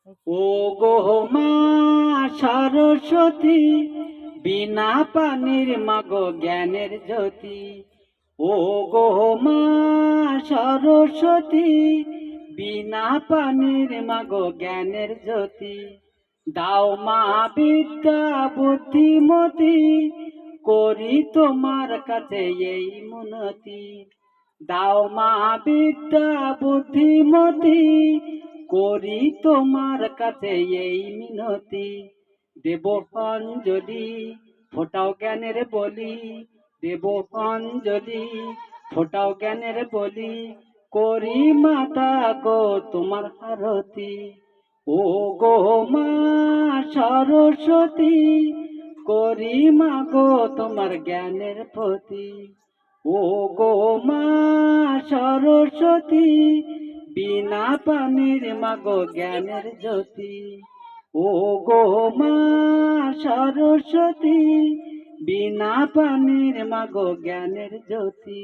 ও গো মা সরস্বতী, বিনা পানির মাগো জ্ঞানের জ্যোতি। ও গো মা সরস্বতী, বিনা পানির মাগো জ্ঞানের জ্যোতি। দাও মা বিদ্যা বুদ্ধিমতি, করি তোমার কাছে এই মিনতি। দাও মা বিদ্যা বুদ্ধিমতি, করি তোমার কাছে এই মিনতি। দেব অঞ্জলি, ফোটাও জ্ঞানের বলি। দেব অঞ্জলি, ফোটাও জ্ঞানের বলি। করি মাতা গো তোমার আরতি। ও গো মা সরস্বতী, করি মা গো তোমার জ্ঞানের প্রতি। ও গো মা সরস্বতী, বিনা পানির মাগো জ্ঞানের জ্যোতি। ও গো মা সরস্বতী, বিনা পানির মাগো জ্ঞানের জ্যোতি।